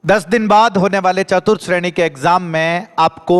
10 दिन बाद होने वाले चतुर्थ श्रेणी के एग्जाम में आपको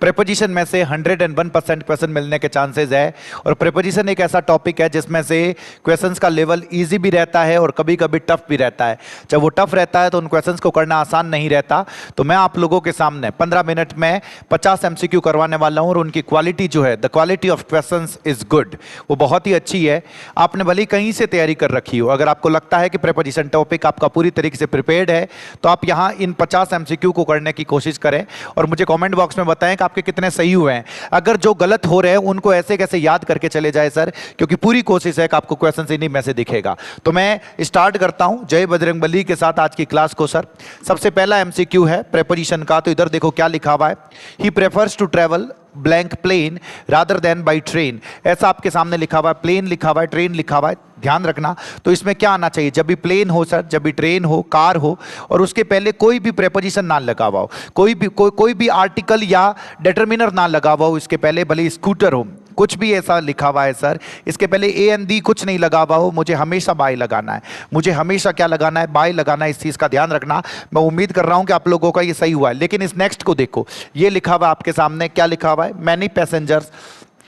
प्रेपोजिशन में से 101% क्वेश्चन मिलने के चांसेस है। और प्रेपोजिशन एक ऐसा टॉपिक है जिसमें से क्वेश्चंस का लेवल इजी भी रहता है और कभी कभी टफ भी रहता है। जब वो टफ रहता है तो उन क्वेश्चंस को करना आसान नहीं रहता। तो मैं आप लोगों के सामने 15 मिनट में 50 MCQ करवाने वाला हूँ और उनकी क्वालिटी जो है, the quality of questions is good, वो बहुत ही अच्छी है। आपने भले कहीं से तैयारी कर रखी हो, अगर आपको लगता है कि प्रेपोजिशन टॉपिक आपका पूरी तरीके से प्रिपेयर्ड है तो आप यहाँ इन 50 MCQ को करने की कोशिश करें और मुझे कमेंट बॉक्स में बताएं कि आपके कितने सही हुए हैं। अगर जो गलत हो रहे हैं उनको ऐसे कैसे याद करके चले जाए सर, क्योंकि पूरी कोशिश है कि आपको क्वेश्चन इन्हीं में से दिखेगा। तो मैं स्टार्ट करता हूं जय बजरंगबली के साथ आज की क्लास को। सर सबसे पहला MCQ है प्रेपोजिशन का, तो इधर देखो क्या लिखा हुआ है। He prefers to travel blank plane rather than by train. ऐसा आपके सामने लिखा हुआ है, प्लेन लिखा हुआ है, ट्रेन लिखा हुआ है, ध्यान रखना। तो इसमें क्या आना चाहिए, जब भी प्लेन हो सर, जब भी ट्रेन हो, कार हो और उसके पहले कोई भी प्रेपोजिशन ना लगा हुआ हो, कोई भी आर्टिकल या डिटरमिनर ना लगा हुआ हो इसके पहले, भले स्कूटर हो, कुछ भी ऐसा लिखा हुआ है सर, इसके पहले ए एन दी कुछ नहीं लगा हुआ हो, मुझे हमेशा बाय लगाना है, मुझे हमेशा क्या लगाना है, बाय लगाना है। इस चीज़ का ध्यान रखना। मैं उम्मीद कर रहा हूं कि आप लोगों का ये सही हुआ है। लेकिन इस नेक्स्ट को देखो, ये लिखा हुआ आपके सामने, क्या लिखा हुआ है, many passengers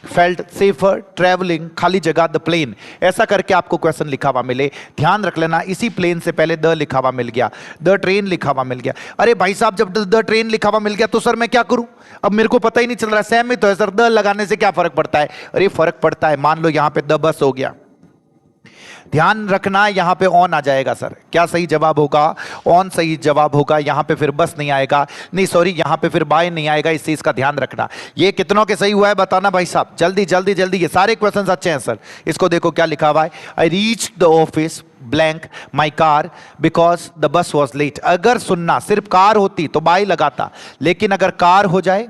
felt safer travelling खाली जगह द प्लेन। ऐसा करके आपको क्वेश्चन लिखा हुआ मिले, ध्यान रख लेना। इसी प्लेन से पहले द लिखा हुआ मिल गया, द ट्रेन लिखा हुआ मिल गया। अरे भाई साहब, जब द ट्रेन लिखा हुआ मिल गया तो सर मैं क्या करूं, अब मेरे को पता ही नहीं चल रहा। सेम ही तो है सर, द लगाने से क्या फर्क पड़ता है। अरे फर्क पड़ता है। मान लो यहां पे द बस हो गया, ध्यान रखना यहां पे ऑन आ जाएगा सर। क्या सही जवाब होगा, ऑन सही जवाब होगा। यहां पे फिर बस नहीं आएगा, नहीं सॉरी, यहां पे फिर बाय नहीं आएगा। इस चीज का ध्यान रखना। ये कितनों के सही हुआ है बताना भाई साहब, जल्दी जल्दी जल्दी। ये सारे क्वेश्चंस अच्छे हैं सर। इसको देखो क्या लिखा हुआ है, I reach the office blank my car because the bus was late. अगर सुनना सिर्फ कार होती तो बाय लगाता, लेकिन अगर कार हो जाए,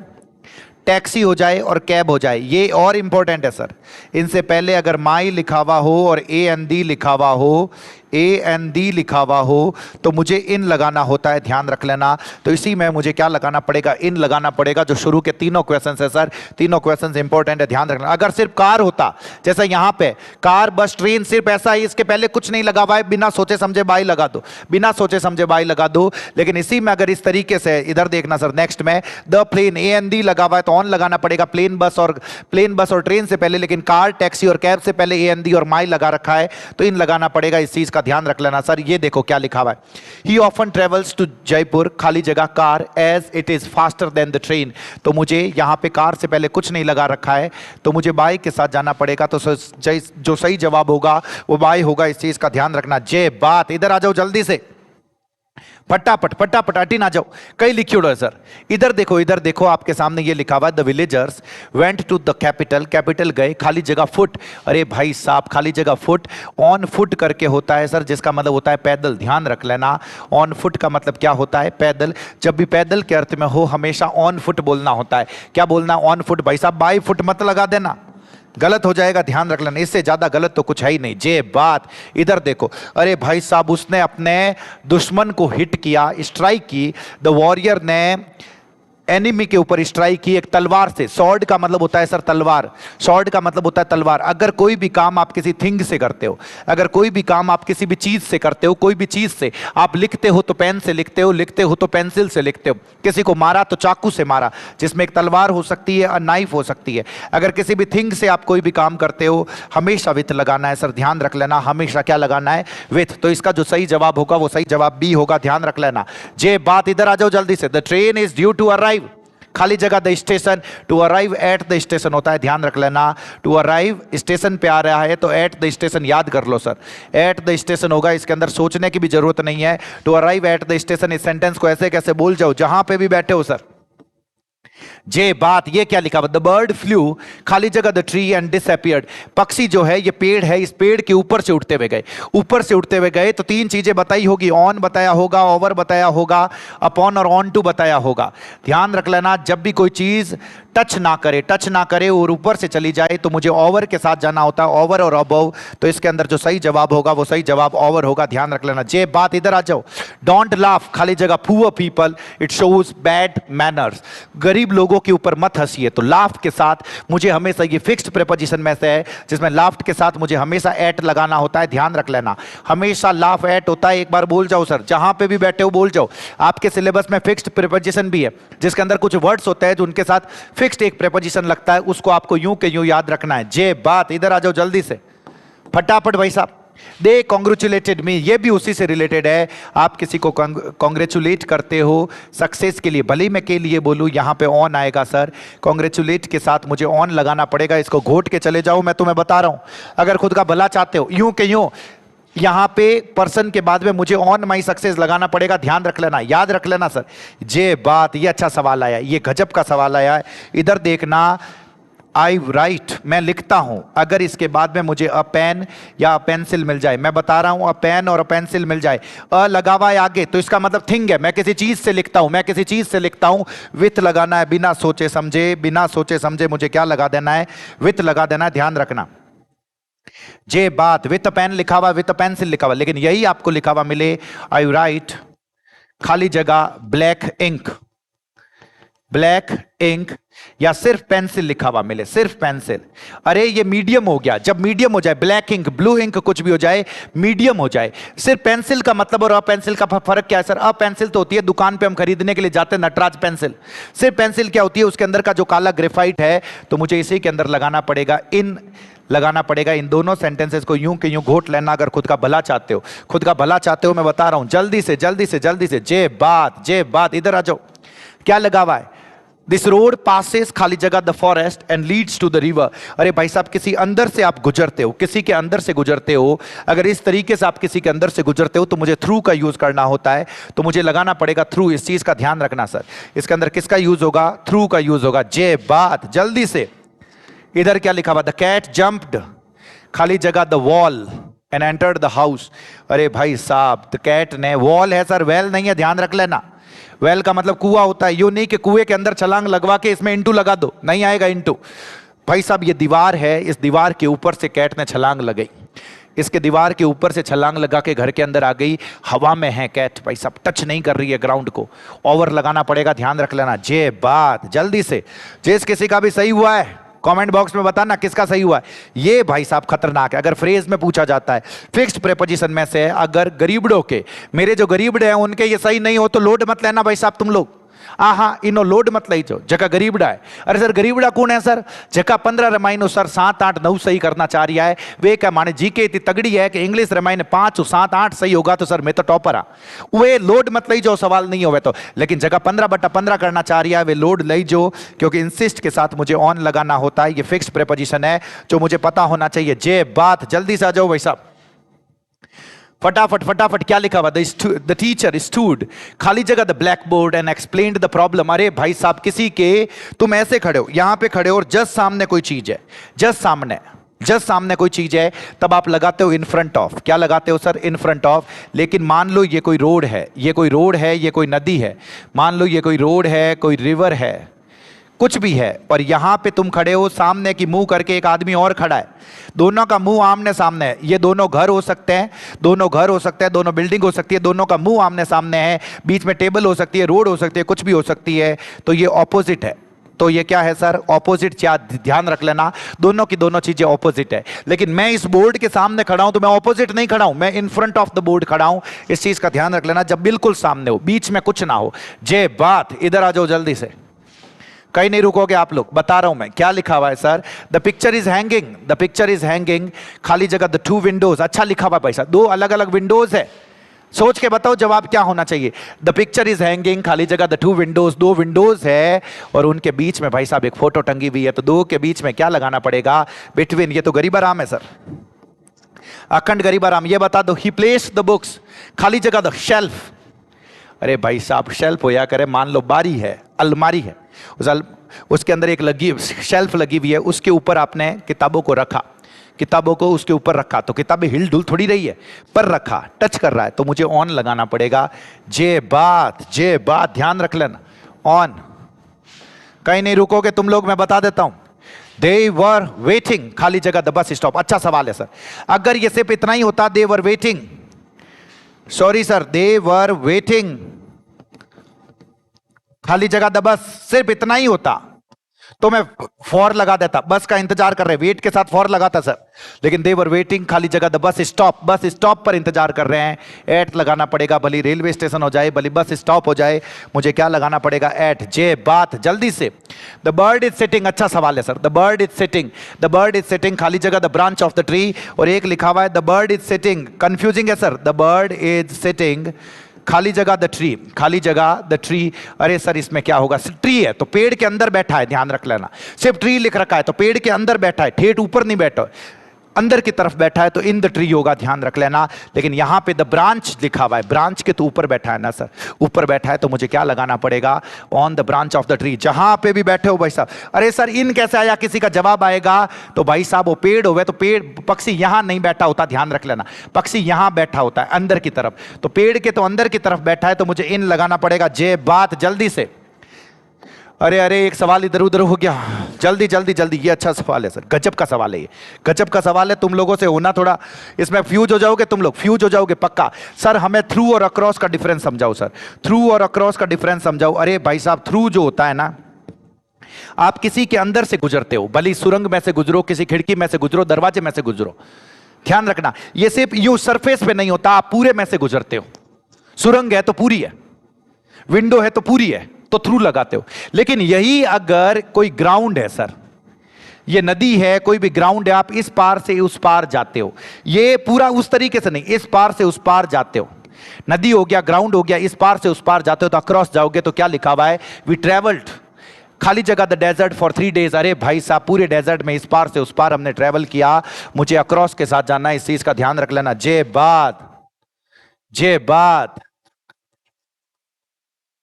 टैक्सी हो जाए और कैब हो जाए, ये और इंपॉर्टेंट है सर। इनसे पहले अगर माई लिखा हुआ हो और ए एन डी लिखा हुआ हो, ए एन डी लिखा हुआ हो, तो मुझे इन लगाना होता है, ध्यान रख लेना। तो इसी में मुझे क्या लगाना पड़ेगा, इन लगाना पड़ेगा। जो शुरू के तीनों क्वेश्चन है सर, तीनों क्वेश्चन इंपॉर्टेंट है, ध्यान रखना। अगर सिर्फ कार होता, जैसा यहां पे कार बस ट्रेन सिर्फ ऐसा ही, इसके पहले कुछ नहीं लगा हुआ है, बिना सोचे समझे बाई लगा दो, बिना सोचे समझे बाई लगा दो। लेकिन इसी में अगर इस तरीके से, इधर देखना सर, नेक्स्ट में the plane, A N D लगा हुआ है तो ऑन लगाना पड़ेगा प्लेन बस और ट्रेन से पहले। लेकिन कार टैक्सी और कैब से पहले ए एन डी और माई लगा रखा है तो इन लगाना पड़ेगा। इस चीज का ध्यान रख लेना सर। ये देखो क्या लिखा हुआ है, he often travels to Jaipur खाली जगह car as it is faster than the train. तो मुझे यहां पे कार से पहले कुछ नहीं लगा रखा है तो मुझे बाय के साथ जाना पड़ेगा। तो जो सही जवाब होगा वो बाय होगा। इस चीज का ध्यान रखना। जय बात, इधर आ जाओ जल्दी से, फटाफट फटाफट, हटी ना जाओ, कई लिखी उड़ो सर। इधर देखो आपके सामने ये लिखा हुआ है, the villagers went to the capital, capital गए, खाली जगह फुट। अरे भाई साहब, खाली जगह फुट ऑन फुट करके होता है सर, जिसका मतलब होता है पैदल। ध्यान रख लेना, ऑन फुट का मतलब क्या होता है, पैदल। जब भी पैदल के अर्थ में हो हमेशा ऑन फुट बोलना होता है। क्या बोलना, ऑन फुट। भाई साहब बाई फुट मत लगा देना, गलत हो जाएगा, ध्यान रख लेना। इससे ज्यादा गलत तो कुछ है ही नहीं। जे बात, इधर देखो, अरे भाई साहब उसने अपने दुश्मन को हिट किया, स्ट्राइक की। द वॉरियर ने एनिमी के ऊपर स्ट्राइक की एक तलवार से। सॉर्ड का मतलब होता है सर तलवार, सॉर्ड का मतलब होता है तलवार। अगर कोई भी काम आप किसी थिंग से करते हो, अगर कोई भी काम आप किसी भी चीज से करते हो, कोई भी चीज से आप लिखते हो तो पेन से लिखते हो, लिखते हो तो पेंसिल से लिखते हो। किसी को मारा तो चाकू से मारा, जिसमें एक तलवार हो सकती है और नाइफ हो सकती है। अगर किसी भी थिंग से आप कोई भी काम करते हो हमेशा विथ लगाना है सर, ध्यान रख लेना। हमेशा क्या लगाना है, विथ। तो इसका जो सही जवाब होगा वो सही जवाब बी होगा, ध्यान रख लेना। जे बात, इधर आ जाओ जल्दी से। The train is due to arrive, खाली जगह the station, to arrive at the station होता है, ध्यान रख लेना। टू अराइव स्टेशन पे आ रहा है तो एट द स्टेशन याद कर लो सर, एट द स्टेशन होगा। इसके अंदर सोचने की भी जरूरत नहीं है। To arrive at the station, इस सेंटेंस को ऐसे कैसे बोल जाओ जहां पे भी बैठे हो सर। जे बात, ये क्या लिखा हुआ, द बर्ड फ्लू खाली जगह द ट्री एंड डिसअपीयर्ड। पक्षी जो है, ये पेड़ है, इस पेड़ के ऊपर से उड़ते हुए गए, ऊपर से उड़ते हुए गए। तो तीन चीजें बताई होगी, ऑन बताया होगा, ओवर बताया होगा, अपॉन और ऑन टू बताया होगा। ध्यान रख लेना, जब भी कोई चीज टच ना करे और ऊपर से चली जाए तो मुझे ओवर के साथ जाना होता है, ओवर और अबव। तो इसके अंदर जो सही जवाब होगा वो सही जवाब ओवर होगा, ध्यान रख लेना। जे बात, इधर आ जाओ। डोंट लाफ खाली जगह poor people, it shows bad manners. गरीब लोगों लोगों के ऊपर मत हंसिए। तो लाफ्ट के साथ मुझे हमेशा, ये फिक्स्ड प्रीपोजिशन में से है जिसमें लाफ्ट के साथ मुझे हमेशा एट लगाना होता है, ध्यान रख लेना। हमेशा लाफ एट होता है। एक बार बोल जाओ सर, जहां पे भी बैठे हो बोल जाओ। आपके सिलेबस में फिक्स्ड प्रीपोजिशन भी है जिसके अंदर कुछ वर्ड्स होते हैं जो उनके साथ फिक्स्ड एक प्रीपोजिशन लगता है, उसको आपको यूं के यूं याद रखना है। जे बात, इधर आ जाओ जल्दी से फटाफट भाई साहब। दे कॉन्ग्रेचुलेटेड मी, ये भी उसी से रिलेटेड है। आप किसी को कॉन्ग्रेचुलेट करते हो सक्सेस के लिए, भले मैं के लिए बोलूं, यहां पे ऑन आएगा सर। कॉन्ग्रेचुलेट के साथ मुझे ऑन लगाना पड़ेगा, इसको घोट के चले जाओ, मैं तुम्हें बता रहा हूं। अगर खुद का भला चाहते हो, यूं के यूं यहां पे पर्सन के बाद में मुझे ऑन माई सक्सेस लगाना पड़ेगा, ध्यान रख लेना, याद रख लेना सर। जे बात, ये अच्छा सवाल आया, ये गजब का सवाल आया है। इधर देखना, आई राइट, मैं लिखता हूं। अगर इसके बाद में मुझे अ पेन या अ पेंसिल मिल जाए, मैं बता रहा हूं, अ पेन और अ पेंसिल मिल जाए, अ लगा हुआ है आगे, तो इसका मतलब थिंग है, मैं किसी चीज से लिखता हूं, मैं किसी चीज से लिखता हूं। विथ लगाना है, बिना सोचे समझे, बिना सोचे समझे मुझे क्या लगा देना है, विथ लगा देना है, ध्यान रखना। जे बात, विथ पेन लिखा हुआ, विथ पेंसिल लिखा हुआ, लेकिन यही आपको लिखा हुआ मिले, आई राइट खाली जगह ब्लैक इंक, ब्लैक इंक, या सिर्फ पेंसिल लिखा हुआ मिले, सिर्फ पेंसिल। अरे ये मीडियम हो गया, जब मीडियम हो जाए, ब्लैक इंक, ब्लू इंक, कुछ भी हो जाए, मीडियम हो जाए। सिर्फ पेंसिल का मतलब और अ पेंसिल का फर्क क्या है सर? अ पेंसिल तो होती है दुकान पे हम खरीदने के लिए जाते हैं, नटराज पेंसिल। सिर्फ पेंसिल क्या होती है? उसके अंदर का जो काला ग्रेफाइट है, तो मुझे इसी के अंदर लगाना पड़ेगा, इन लगाना पड़ेगा। इन दोनों सेंटेंसेस को यूं के यूं घोट लेना अगर खुद का भला चाहते हो। खुद का भला चाहते हो, मैं बता रहा हूं, जल्दी से जल्दी से जल्दी से। जे बात, जे बात, इधर आ जाओ। क्या लगा हुआ है? दिस रोड पासेस खाली जगह the forest and leads to the river. अरे भाई साहब, किसी अंदर से आप गुजरते हो, किसी के अंदर से गुजरते हो। अगर इस तरीके से आप किसी के अंदर से गुजरते हो तो मुझे थ्रू का यूज करना होता है, तो मुझे लगाना पड़ेगा थ्रू। इस चीज का ध्यान रखना सर, इसके अंदर किसका यूज होगा? थ्रू का यूज होगा। जे बात, जल्दी से। इधर क्या लिखा हुआ? द कैट जंप्ड खाली जगह the wall and entered the house. अरे भाई साहब, द कैट ने, वॉल है सर, वेल नहीं है, ध्यान रख लेना। वेल का मतलब कुआं होता है, यूं नहीं कि कुएं के अंदर छलांग लगवा के इसमें इंटू लगा दो, नहीं आएगा इंटू। भाई साहब ये दीवार है, इस दीवार के ऊपर से कैट ने छलांग लगाई, इसके दीवार के ऊपर से छलांग लगा के घर के अंदर आ गई। हवा में है कैट, भाई साहब टच नहीं कर रही है ग्राउंड को। ओवर लगाना पड़ेगा, ध्यान रख लेना। जे बात, जल्दी से। जिस किसी का भी सही हुआ है कमेंट बॉक्स में बताना किसका सही हुआ है। ये भाई साहब खतरनाक है। अगर फ्रेज में पूछा जाता है फिक्स्ड प्रीपोजिशन में से, अगर गरीबड़ों के, मेरे जो गरीबड़े हैं उनके ये सही नहीं हो तो लोड मत लेना भाई साहब तुम लोग। हाँ, इनो लोड मत लीजो, जगह गरीबड़ा है। अरे सर गरीबड़ा कौन है सर? जगह 15 रमाइनो सर 7 8 9 सही करना चाह रहा है। वे क्या माने जीके इतनी तगड़ी है कि इंग्लिश रमाइन 5 7 8 सही होगा तो सर मैं तो टॉपर हाँ। वे लोड मत लीजो, सवाल नहीं होवे तो। लेकिन जगह 15/15 करना चाह रहा है, वे लोड लीजो, क्योंकि इंसिस्ट के साथ मुझे ऑन लगाना होता है। ये फिक्स्ड प्रीपोजिशन है जो मुझे पता होना चाहिए। जे बात, जल्दी से आ जाओ भाई साहब, फटाफट फटाफट। क्या लिखा हुआ? द टीचर स्टूड खाली जगह the black board and explained the problem. अरे भाई साहब, किसी के, तुम ऐसे खड़े हो, यहां पे खड़े हो और जस्ट सामने कोई चीज है, जस्ट सामने कोई चीज है, तब आप लगाते हो इन फ्रंट ऑफ। क्या लगाते हो सर? In front of. लेकिन मान लो ये कोई रोड है, ये कोई रोड है, ये कोई नदी है, मान लो ये कोई रोड है, कोई रिवर है, कुछ भी है, और यहां पे तुम खड़े हो, सामने की मुंह करके एक आदमी और खड़ा है, दोनों का मुंह आमने सामने है। ये दोनों घर हो सकते हैं, दोनों घर हो सकते हैं, दोनों बिल्डिंग हो सकती है, दोनों का मुंह आमने सामने है, बीच में टेबल हो सकती है, रोड हो सकती है, कुछ भी हो सकती है, तो ये ऑपोजिट है। तो ये क्या है सर? ऑपोजिट। क्या ध्यान रख लेना, दोनों की दोनों चीजें ऑपोजिट है। लेकिन मैं इस बोर्ड के सामने खड़ा हूं तो मैं ऑपोजिट नहीं खड़ा हूं, मैं in front of the board खड़ा हूं। इस चीज का ध्यान रख लेना, जब बिल्कुल सामने हो, बीच में कुछ ना हो। जे बात, इधर आ जाओ जल्दी से, कहीं नहीं रुकोगे आप लोग, बता रहा हूं मैं। क्या लिखा हुआ है sir? The picture is hanging, the picture is hanging खाली जगह द 2 विंडोज। अच्छा लिखा हुआ भाई साहब, 2 अलग अलग विंडोज है। सोच के बताओ जवाब क्या होना चाहिए? द पिक्चर इज हैंगिंग खाली जगह द 2 विंडोज, 2 विंडोज है और उनके बीच में भाई साहब एक फोटो टंगी हुई है, तो 2 के बीच में क्या लगाना पड़ेगा? बिटवीन। ये तो गरीब आराम है सर, अखंड गरीब आराम। ये बता दो, ही प्लेस्ड द बुक्स खाली जगह द शेल्फ। अरे भाई साहब, शेल्फ होया करे, मान लो बारी है, अलमारी है, उसके अंदर एक शेल्फ लगी हुई है, उसके ऊपर आपने किताबों को रखा, किताबों को उसके ऊपर रखा, तो किताबें हिल डुल थोड़ी रही है, पर रखा, टच कर रहा है, तो मुझे ऑन लगाना पड़ेगा। जे बात, जे बात, ध्यान रख लेना, ऑन। कहीं नहीं रुकोगे तुम लोग, मैं बता देता हूं। They were waiting खाली जगह द बस स्टॉप। अच्छा सवाल है सर, अगर ये सिर्फ इतना ही होता, they were waiting, sorry sir, they were waiting खाली जगह द बस, सिर्फ इतना ही होता तो मैं फॉर लगा देता, बस का इंतजार कर रहे, वेट के साथ फॉर लगाता सर, लेकिन दे वर वेटिंग, खाली जगह the bus stop, bus stop पर इंतजार कर रहे हैं, एट लगाना पड़ेगा, भली रेलवे स्टेशन हो जाए, भली बस स्टॉप हो जाए, मुझे क्या लगाना पड़ेगा, एट, जे बात, जल्दी से। द बर्ड इज सिटिंग, अच्छा सवाल है sir, the bird is sitting, the bird is sitting, खाली जगह the branch of the tree, और एक लिखा हुआ है the bird is sitting, confusing है sir, the bird is sitting, खाली जगह द ट्री, खाली जगह द ट्री, अरे सर इसमें क्या होगा, ट्री है तो पेड़ के अंदर बैठा है, ध्यान रख लेना, सिर्फ ट्री लिख रखा है तो पेड़ के अंदर बैठा है, ठेठ ऊपर नहीं बैठा, अंदर की तरफ बैठा है तो इन द ट्री होगा, ध्यान रख लेना। लेकिन यहां पे द ब्रांच लिखा हुआ है, ब्रांच के तो ऊपर बैठा है ना सर, ऊपर बैठा है तो मुझे क्या लगाना पड़ेगा, on the branch of the tree, जहां पे भी बैठे हो भाई साहब। अरे सर इन कैसे आया, किसी का जवाब आएगा तो भाई साहब वो पेड़ हो गए, तो पेड़, पक्षी यहां नहीं बैठा होता, ध्यान रख लेना, पक्षी यहां बैठा होता है अंदर की तरफ, तो पेड़ के तो अंदर की तरफ बैठा है तो मुझे इन लगाना पड़ेगा, जे बात, जल्दी से। अरे अरे एक सवाल इधर उधर हो गया, जल्दी जल्दी जल्दी, ये अच्छा सवाल है सर, गजब का सवाल है ये, गजब का सवाल है, तुम लोगों से होना थोड़ा, इसमें फ्यूज हो जाओगे तुम लोग, फ्यूज हो जाओगे पक्का। सर हमें थ्रू और अक्रॉस का डिफरेंस समझाओ सर, थ्रू और अक्रॉस का डिफरेंस समझाओ। अरे भाई साहब थ्रू जो होता है ना, आप किसी के अंदर से गुजरते हो, भली सुरंग में से गुजरो, किसी खिड़की में से गुजरो, दरवाजे में से गुजरो, ध्यान रखना ये सिर्फ यू सरफेस पे नहीं होता, आप पूरे में से गुजरते हो, सुरंग है तो पूरी है, विंडो है तो पूरी है, तो थ्रू लगाते हो। लेकिन यही अगर कोई ग्राउंड है सर, ये नदी है, कोई भी ग्राउंड है, आप इस पार से उस पार जाते हो, ये पूरा उस तरीके से नहीं, इस पार से उस पार जाते हो, नदी हो गया, ग्राउंड हो गया, इस पार से उस पार जाते हो तो अक्रॉस जाओगे तो क्या लिखा हुआ है, वी ट्रेवल्ड, खाली जगह द डेजर्ट फॉर 3 days। अरे भाई साहब पूरे डेजर्ट में इस पार से उस पार हमने ट्रेवल किया, मुझे अक्रॉस के साथ जाना है, इस चीज का ध्यान रख लेना, जे बात, जे बात,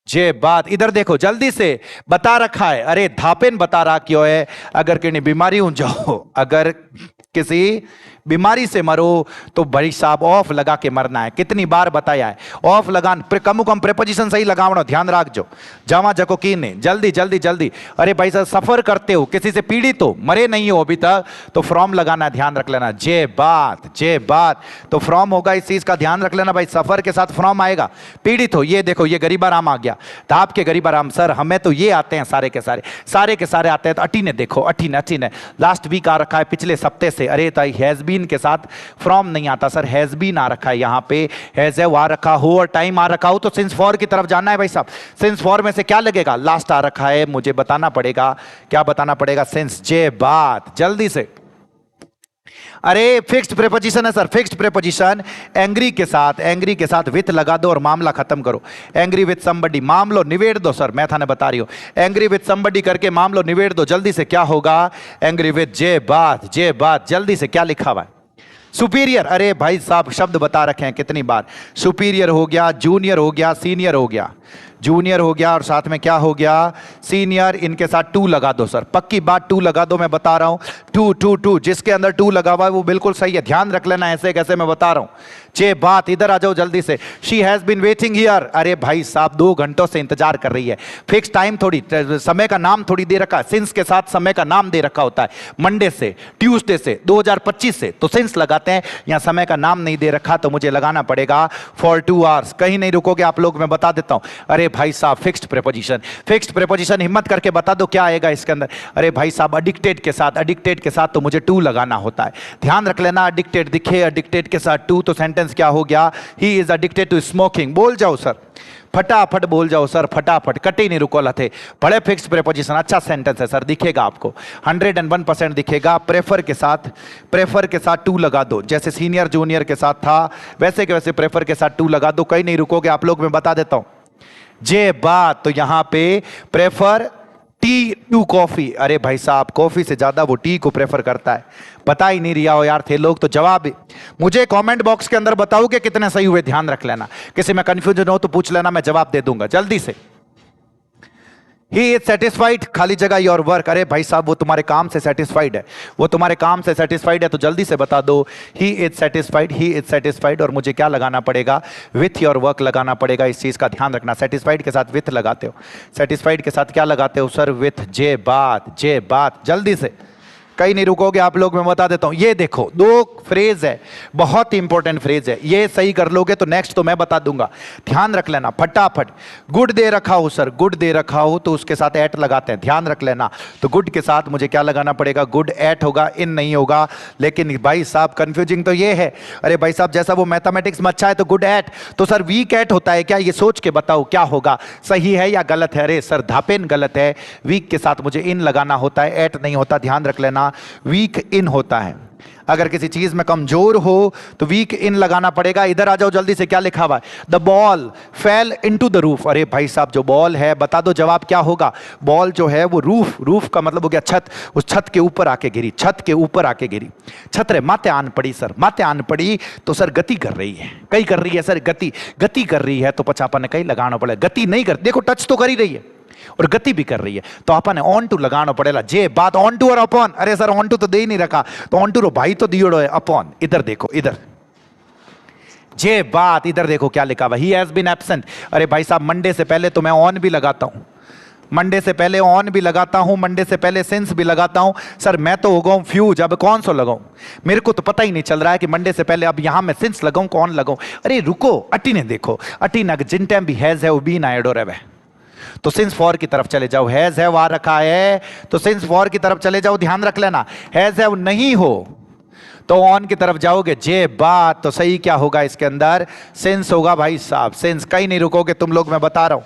जे बात। इधर देखो जल्दी से, बता रखा है, अरे धापेन बता रहा क्यों है, अगर किसी बीमारी हो जाओ, अगर किसी बीमारी से मरो तो भाई साहब ऑफ लगा के मरना है, कितनी बार बताया है, ऑफ लगान, कम कम प्रेपोजिशन सही लगावना, ध्यान रखो, जावा जको की ने, जल्दी जल्दी जल्दी। अरे भाई साहब सफर करते हो, किसी से पीड़ित हो, मरे नहीं हो अभी तक, तो फ्रॉम लगाना है, ध्यान रख लेना, जे बात, जे बात, तो फ्रॉम होगा, इस चीज का ध्यान रख लेना भाई, सफर के साथ फ्रॉम आएगा। पीड़ित हो, ये देखो ये गरीब आराम आ गया, धाप के गरीब आराम, सर हमें तो ये आते हैं सारे के सारे आते हैं, तो अटी ने देखो, अटी ने लास्ट वीक आ रखा है पिछले सप्ते से, अरे ताई हैज बीन के साथ फ्रॉम नहीं आता सर, हैज बीन आ रखा है, यहां पे हैज हैव आ रखा हो और टाइम आ रखा हो, तो सिंस फॉर की तरफ जाना है भाई साहब, सिंस फॉर में से क्या लगेगा, लास्ट आ रखा है, मुझे बताना पड़ेगा, क्या बताना पड़ेगा, सिंस, जे बात, जल्दी से। अरे फिक्स्ड प्रेपोजिशन है सर, फिक्स्ड प्रेपोजिशन, एंग्री के साथ विथ लगा दो और मामला खत्म करो, एंग्री विथ समबडी, मामलो निवेड़ दो सर, मैं थाने बता रही हूं, एंग्री विथ समबडी करके मामलो निवेड़ दो, जल्दी से, क्या होगा, एंग्री विथ, जे बात, जल्दी से, क्या लिखा हुआ है, सुपीरियर। अरे भाई साहब शब्द बता रखे हैं कितनी बार, सुपीरियर हो गया, जूनियर हो गया, सीनियर हो गया, जूनियर हो गया और साथ में क्या हो गया, सीनियर, इनके साथ टू लगा दो सर, पक्की बात टू लगा दो, मैं बता रहा हूं, टू टू टू, जिसके अंदर टू लगा हुआ है वो बिल्कुल सही है, ध्यान रख लेना, ऐसे कैसे मैं बता रहा हूं। चे बात, इधर आ जाओ जल्दी से, she has been waiting here, अरे भाई साहब 2 घंटों से इंतजार कर रही है, फिक्स टाइम थोड़ी, समय का नाम थोड़ी दे रखा है, सिंस के साथ समय का नाम दे रखा होता है, मंडे से, ट्यूसडे से, 2025 से, तो सिंस लगाते हैं, यहां समय का नाम नहीं दे रखा तो मुझे लगाना पड़ेगा फॉर 2 hours, कहीं नहीं रुकोगे आप लोग, मैं बता देता हूं। अरे भाई साहब फिक्स्ड प्रेपोजिशन, हिम्मत करके बता दो क्या आएगा इसके अंदर। अरे भाई साहब एडिक्टेड के साथ तो मुझे टू लगाना होता है, ध्यान रख लेना, एडिक्टेड दिखे, एडिक्टेड के साथ टू, तो सेंटेंस क्या हो गया, he is addicted to smoking. बोल जाओ सर, फटाफट बोल जाओ सर, फटाफट, कटे नहीं रुको लथे, बड़े फिक्स्ड प्रेपोजिशन, अच्छा सेंटेंस है सर, दिखेगा आपको 101% दिखेगा। प्रेफर के साथ टू लगा दो, जैसे सीनियर जूनियर के साथ था वैसे के वैसे प्रेफर के साथ टू लगा दो, कहीं नहीं रुकोगे आप लोग, मैं बता देता हूं। जे बात, तो यहां पे प्रेफर टी टू कॉफी, अरे भाई साहब कॉफी से ज्यादा वो टी को प्रेफर करता है, बता ही नहीं रिया हो यार थे लोग, तो जवाब मुझे कमेंट बॉक्स के अंदर बताओ कि कितने सही हुए, ध्यान रख लेना, किसी में कंफ्यूजन हो तो पूछ लेना, मैं जवाब दे दूंगा जल्दी से। ही इज सेटिस्फाइड, खाली जगह योर वर्क, अरे भाई साहब वो तुम्हारे काम से सेटिस्फाइड है, वो तुम्हारे काम से सेटिस्फाइड है, तो जल्दी से बता दो, ही इज सेटिस्फाइड, और मुझे क्या लगाना पड़ेगा, विथ योर वर्क लगाना पड़ेगा, इस चीज का ध्यान रखना, सेटिस्फाइड के साथ विथ लगाते हो, सेटिस्फाइड के साथ क्या लगाते हो सर, विथ, जे बात, जल्दी से, कहीं नहीं रुकोगे आप लोग, मैं बता देता हूं। ये देखो दो फ्रेज है, बहुत ही इंपॉर्टेंट फ्रेज है, ये सही कर लोगे तो नेक्स्ट तो मैं बता दूंगा, ध्यान रख लेना फटाफट। गुड दे रखा हो सर, गुड दे रखा हो तो उसके साथ एट लगाते हैं, ध्यान रख लेना। तो गुड के साथ मुझे क्या लगाना पड़ेगा, गुड एट होगा, इन नहीं होगा। लेकिन भाई साहब कंफ्यूजिंग तो ये है, अरे भाई साहब जैसा वो मैथमेटिक्स में अच्छा है तो गुड एट, तो सर वीक एट होता है क्या, ये सोच के बताओ क्या होगा, सही है या गलत है। अरे सर धापेन गलत है, वीक के साथ मुझे इन लगाना होता है, एट नहीं होता, ध्यान रख लेना, वीक इन होता है। अगर किसी चीज में कमजोर हो तो वीक इन लगाना पड़ेगा। इधर आ जाओ जल्दी से, क्या लिखा हुआ है, the ball fail into the roof. अरे भाई साहब जो बॉल है, बता दो जवाब क्या होगा, बॉल जो है वो रूफ, रूफ का मतलब हो गया छत, उस छत के ऊपर आके गिरी, छत के ऊपर आके गिरी। छतरे माते आन पड़ी सर, माते आन पड़ी तो सर गति कर रही है, कई कर रही है सर, गति, गति कर रही है तो पचापा ने कहीं लगाना पड़ेगा, गति नहीं कर, देखो टच तो कर ही रही है और गति भी कर रही है तो अपन ऑन टू लगाना पड़ेगा। जे बात ऑन टू और अपॉन, अरे सर ऑन टू तो दे ही नहीं रखा, तो ऑन टू रो भाई तो दियो है अपॉन। इधर देखो, इधर जे बात, इधर देखो क्या लिखा हुआ, ही हैज बीन एब्सेंट। अरे भाई साहब मंडे से पहले तो मैं ऑन भी लगाता हूं, मंडे से पहले ऑन भी लगाता हूं, मंडे से पहले सिंस भी लगाता हूं। सर मैं तो हो गया हूं फ्यूज, अब कौन सा लगाऊं, मेरे को तो पता ही नहीं चल रहा है कि मंडे से पहले अब यहां मैं सिंस लगाऊं कौन लगाऊं। अरे रुको, अटी ने देखो, अटी ना जिन टाइम भी हैज है वो बी ना एडोर है, तो सिंस फॉर की तरफ चले जाओ, हैज है वहां रखा है तो सिंस फॉर की तरफ चले जाओ, ध्यान रख लेना। हैज है नहीं हो तो ऑन की तरफ जाओगे, जे बात तो सही क्या होगा इसके अंदर, सिंस होगा भाई साहब, सिंस। कहीं नहीं रुकोगे तुम लोग, मैं बता रहा हूं,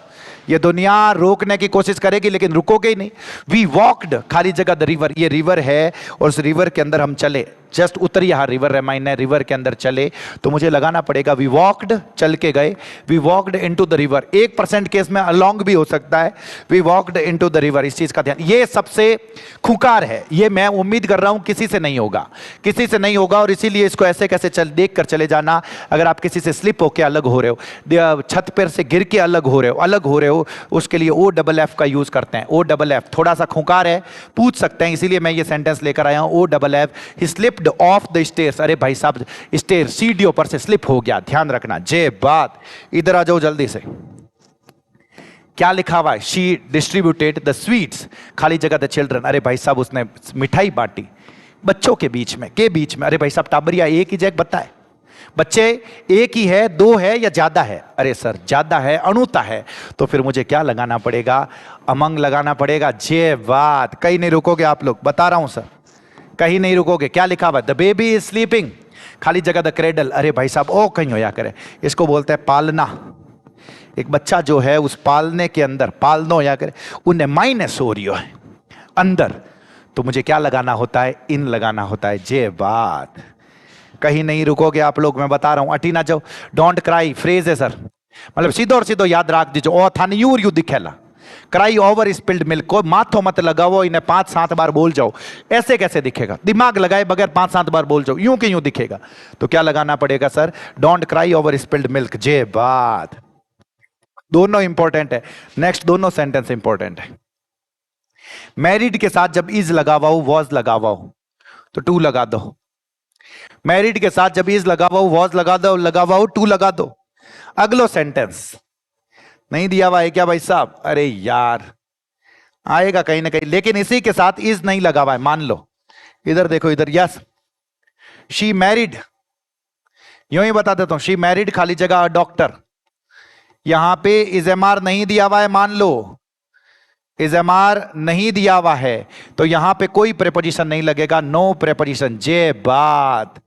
ये दुनिया रोकने की कोशिश करेगी लेकिन रुकोगे ही नहीं। वी वॉक्ड, खाली जगह द रिवर, ये रिवर है और उस रिवर के अंदर हम चले, जस्ट उतरी यहां रिवर रेमाइन है, रिवर के अंदर चले तो मुझे लगाना पड़ेगा वी वॉक्ड, चल के गए, we walked into the river. 1% case में अलोंग भी हो सकता है, we walked into the river, इस चीज का ध्यान। ये सबसे खुकार है, ये मैं उम्मीद कर रहा हूं किसी से नहीं होगा, किसी से नहीं होगा और इसीलिए इसको ऐसे कैसे चल देख कर चले जाना। अगर आप किसी से स्लिप होकर अलग हो रहे हो, छत पर से गिर के अलग हो रहे हो, अलग हो रहे हो, उसके लिए ओ डबल एफ का यूज करते हैं। ओ डबल एफ थोड़ा सा खुकार है, पूछ सकते हैं, इसीलिए मैं ये सेंटेंस लेकर आया हूं, O double F, he slipped off the stairs. अरे भाई साहब स्टेयर, सीढ़ियों पर से स्लिप हो गया, ध्यान रखना। जे बात, इधर आ जाओ जल्दी से, क्या लिखा हुआ है, शी डिस्ट्रीब्यूटेड द स्वीट्स, खाली जगह द चिल्ड्रन। अरे भाई साहब उसने मिठाई बांटी बच्चों के बीच में, के बीच में। अरे भाई साहब टाबरिया एक ही जगह बताए, बच्चे एक ही है, दो है या ज्यादा है, अरे सर ज्यादा है, अणुता है, तो फिर मुझे क्या लगाना पड़ेगा, अमंग लगाना पड़ेगा। जे बात, कहीं नहीं रुकोगे आप लोग, बता रहा हूं सर, कहीं नहीं रुकोगे। क्या लिखा हुआ, द बेबी इज स्लीपिंग, खाली जगह द क्रेडल। अरे भाई साहब ओ कहीं होया करे, इसको बोलते हैं पालना। एक बच्चा जो है उस पालने के अंदर, पालना होया करे, उन्हें माइनस हो रही है अंदर, तो मुझे क्या लगाना होता है, इन लगाना होता है। जे बात, कहीं नहीं रुकोगे आप लोग, मैं बता रहा हूं, अटी ना जाओ। डोंट क्राई फ्रेज है सर, मतलब सीधो और सीधो याद रख दीजिए, ओ थानी यूर यू दिखेला, क्राई ओवर स्पिल्ड मिल्क, को माथो मत लगाओ, इन्हें 5-7 बार बोल जाओ। ऐसे कैसे दिखेगा, दिमाग लगाए बगैर 5-7 बार बोल जाओ, यूं के यूं दिखेगा। तो क्या लगाना पड़ेगा sir, don't cry over spilled milk. जे बात, दोनों इंपॉर्टेंट है, नेक्स्ट दोनों सेंटेंस इंपॉर्टेंट है। मैरिड के साथ जब इज लगावाओ, वॉज लगावाओ तो टू लगा दो। मैरिड के साथ जब इज लगावाओ, वॉज लगा दो, लगावाओ टू लगा दो। अगलो सेंटेंस नहीं दिया हुआ है क्या भाई साहब, अरे यार आएगा कहीं ना कहीं, लेकिन इसी के साथ इज नहीं लगा हुआ है, मान लो। इधर देखो, इधर, यस शी मैरिड, यूं ही बता देता हूं, शी मैरिड खाली जगह डॉक्टर। यहां पे इजेमार नहीं दिया हुआ है, मान लो इजेमार नहीं दिया हुआ है तो यहां पे कोई प्रेपोजिशन नहीं लगेगा, नो प्रेपोजिशन। जे बात,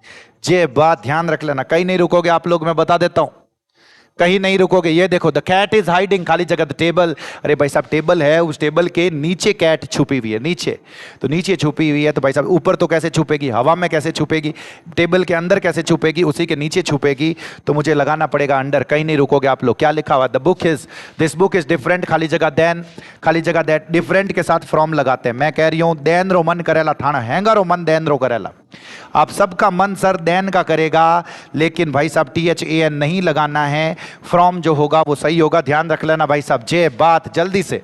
जे बात, ध्यान रख लेना, कहीं नहीं रुकोगे आप लोग, मैं बता देता हूं, कहीं नहीं रुकोगे। ये देखो, द कैट इज हाइडिंग, खाली जगह द टेबल। अरे भाई साहब टेबल है, उस टेबल के नीचे कैट छुपी हुई है, नीचे, तो नीचे छुपी हुई है तो भाई साहब ऊपर तो कैसे छुपेगी, हवा में कैसे छुपेगी, टेबल के अंदर कैसे छुपेगी, उसी के नीचे छुपेगी, तो मुझे लगाना पड़ेगा अंडर। कहीं नहीं रुकोगे आप लोग। क्या लिखा हुआ, the book is, this book is different, खाली जगह देन, खाली जगह दैट, डिफरेंट के साथ फ्रॉम लगाते हैं। मैं कह रही हूं देन रो मन करेला थाना हैंगा रो मन देन रो करेला, आप सबका मन सर देन का करेगा, लेकिन भाई साहब THAN नहीं लगाना है, फ्रॉम जो होगा वो सही होगा, ध्यान रख लेना भाई साहब। जे बात, जल्दी से,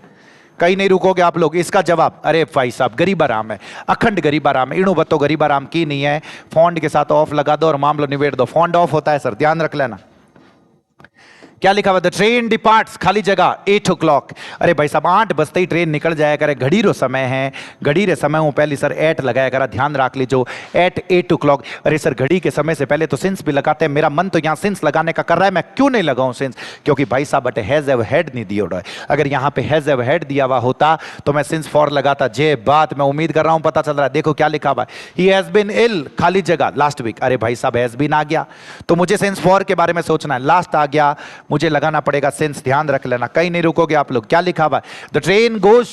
कहीं नहीं रुकोगे आप लोग। इसका जवाब, अरे भाई साहब गरीबाराम है, अखंड गरीबाराम है, इणु बत्तो गरीबाराम की नहीं है, फॉन्ड के साथ ऑफ लगा दो और मामला निबेड़ दो। फॉन्ड ऑफ होता है सर, ध्यान रख लेना। क्या लिखा हुआ? द ट्रेन डिपार्ट्स, खाली जगह 8 o'clock। अरे भाई साहब 8 बजते ही ट्रेन निकल जाया करे, घड़ी रो समय है, घड़ी रे समय हूँ पहले सर 8 लगाया करा, ध्यान रख लीजिए एट 8 o'clock। अरे सर घड़ी के समय से पहले तो सिंस भी लगाते हैं, मेरा मन तो यहाँ सिंस लगाने का कर रहा है, मैं क्यों नहीं लगाऊं सिंस? क्योंकि भाई साहब बट हैज एव हेड नहीं दिया हुआ है, अगर यहाँ पे हैज एव हेड दिया हुआ होता तो मैं सिंस फॉर लगाता। जे बात मैं उम्मीद कर रहा हूँ पता चल रहा है। देखो क्या लिखा हुआ है, ही हैज बीन इल, खाली जगह लास्ट वीक। अरे भाई साहब हैज बीन आ गया तो मुझे सिंस फॉर के बारे में सोचना है, लास्ट आ गया मुझे लगाना पड़ेगा सिंस, ध्यान रख लेना, कहीं नहीं रुकोगे आप लोग। क्या लिखा हुआ है? The train goes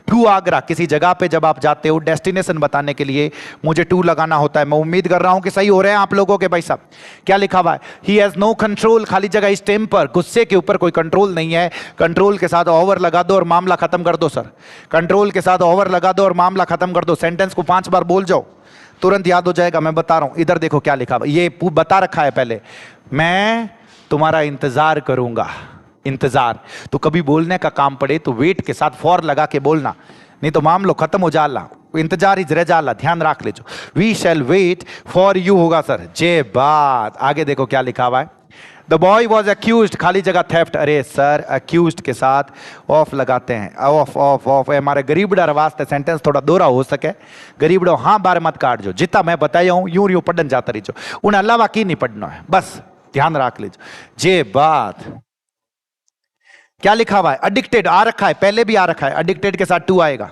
to Agra, किसी जगह पे जब आप जाते हो डेस्टिनेशन बताने के लिए मुझे टू लगाना होता है। मैं उम्मीद कर रहा हूं कि सही हो रहे हैं आप लोगों के भाई साहब। क्या लिखा हुआ है? ही हैज नो कंट्रोल, खाली जगह इस टेम्पर, गुस्से के ऊपर कोई कंट्रोल नहीं है। कंट्रोल के साथ ओवर लगा दो और मामला खत्म कर दो सर, कंट्रोल के साथ ओवर लगा दो और मामला खत्म कर दो। सेंटेंस को 5 बार बोल जाओ, तुरंत याद हो जाएगा। मैं बता रहा हूं, इधर देखो क्या लिखा हुआ, ये बता रखा है पहले, मैं तुम्हारा इंतजार करूंगा। इंतजार तो कभी बोलने का काम पड़े तो वेट के साथ फॉर लगा के बोलना, नहीं तो मामलो खत्म हो जाला। इंतजार इज रजाला, ध्यान रख लीजिए। We shall wait for you होगा सर, जे बात। आगे देखो क्या लिखा हुआ है, द बॉय वॉज अक्यूज्ड, खाली जगह थेफ्ट। अरे सर अक्यूज्ड के साथ ऑफ लगाते हैं, ऑफ ऑफ ऑफ। हमारे गरीबड़ा वास्ते सेंटेंस थोड़ा दोहरा हो सके, गरीबड़ो हाँ बार मत काट जो, जितना मैं बताया हूं यूं यूं पढ़न जाता रही, उन्हें अलावा की नहीं पढ़ना है, बस ध्यान रख लीजिए। जे बात। क्या लिखा हुआ है? एडिक्टेड आ रखा है, पहले भी आ रखा है, एडिक्टेड के साथ टू आएगा,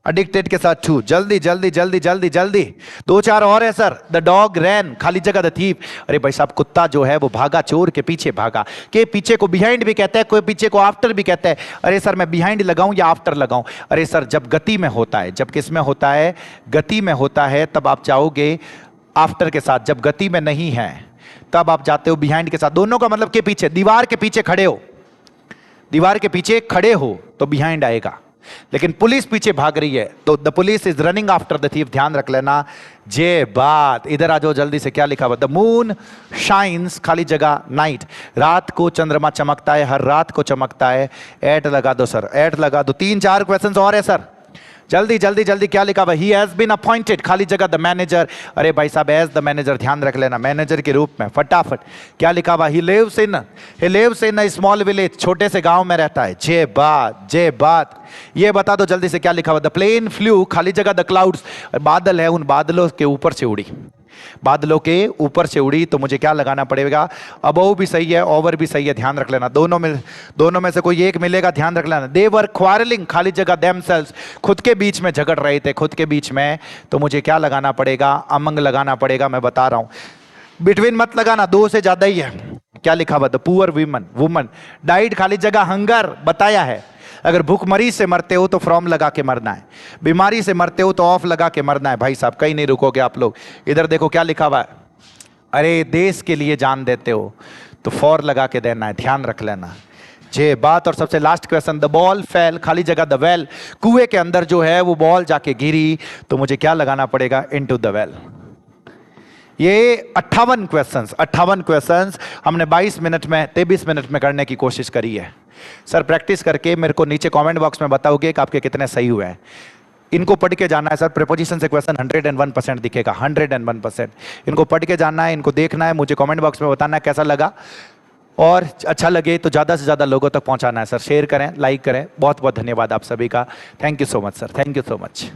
एडिक्टेड के साथ टू। जल्दी जल्दी जल्दी जल्दी जल्दी, 2-4 और है सर। द डॉग रैन, खाली जगह द थीफ। अरे भाई साहब कुत्ता जो है वो भागा, चोर के पीछे भागा। के पीछे को बिहाइंड भी कहता है, कोई पीछे को आफ्टर भी कहता है। अरे सर मैं बिहाइंड लगाऊं या आफ्टर लगाऊं? अरे सर जब गति में होता है, जब किस में होता है? गति में होता है, तब आप चाहोगे आफ्टर के साथ। जब गति में नहीं है तब आप जाते हो बिहाइंड के साथ। दोनों का मतलब के पीछे, दीवार के पीछे खड़े हो, दीवार के पीछे खड़े हो तो बिहाइंड आएगा, लेकिन पुलिस पीछे भाग रही है तो the police is running after the thief, ध्यान रख लेना। जे बात। इधर आ जाओ जल्दी से, क्या लिखा हुआ? द मून शाइन्स, खाली जगह नाइट, रात को चंद्रमा चमकता है, हर रात को चमकता है। एट लगा दो सर, एट लगा दो। 3-4 क्वेश्चंस और है सर, जल्दी जल्दी जल्दी। क्या लिखा हुआ? ही हैज बीन अपॉइंटेड, खाली जगह द मैनेजर। अरे भाई साहब एज द मैनेजर, ध्यान रख लेना, मैनेजर के रूप में, फटाफट। क्या लिखा हुआ? He lives in a small village, छोटे से गांव में रहता है। जे बात, जे बात। ये बता दो जल्दी से क्या लिखा हुआ? द प्लेन फ्लू, खाली जगह द क्लाउड्स, बादल है, उन बादलों के ऊपर से उड़ी, बादलों के ऊपर से उड़ी। तो मुझे क्या लगाना पड़ेगा? अबव भी सही है, ओवर भी सही है, ध्यान रख लेना। दोनों में से कोई एक मिलेगा, ध्यान रख लेना। दे वर क्वारलिंग, खाली जगह देमसेल्व्स, खुद के बीच में झगड़ रहे थे, खुद के बीच में। तो मुझे क्या लगाना पड़ेगा? अमंग लगाना पड़ेगा, मैं बता रहा हूं। बिटवीन मत लगाना, 2 से ज्यादा ही है। क्या लिखा हुआ? द पुअर वुमन डाइड, खाली जगह हंगर, बताया है। अगर भूखमरी से मरते हो तो फ्रॉम लगा के मरना है, बीमारी से मरते हो तो ऑफ लगा के मरना है। भाई साहब कहीं नहीं रुकोगे आप लोग। इधर देखो क्या लिखा हुआ है? अरे देश के लिए जान देते हो तो फॉर लगा के देना है, ध्यान रख लेना। जे बात। और सबसे last question, the ball fail, खाली जगह द वेल, कुएं के अंदर जो है वो बॉल जाके गिरी, तो मुझे क्या लगाना पड़ेगा? Into the well. ये 58 क्वेश्चंस हमने 22 मिनट में, 23 मिनट में करने की कोशिश करी है। सर प्रैक्टिस करके मेरे को नीचे कमेंट बॉक्स में बताओगे कि आपके कितने सही हुए हैं। इनको पढ़ के जाना है सर, प्रीपोजिशन से क्वेश्चन 101% दिखेगा, 101%। इनको पढ़ के जाना है, इनको देखना है, मुझे कमेंट बॉक्स में बताना है कैसा लगा, और अच्छा लगे तो ज़्यादा से ज़्यादा लोगों तक पहुंचाना है सर। शेयर करें, लाइक करें। बहुत बहुत धन्यवाद आप सभी का। Thank you so much sir, thank you so much.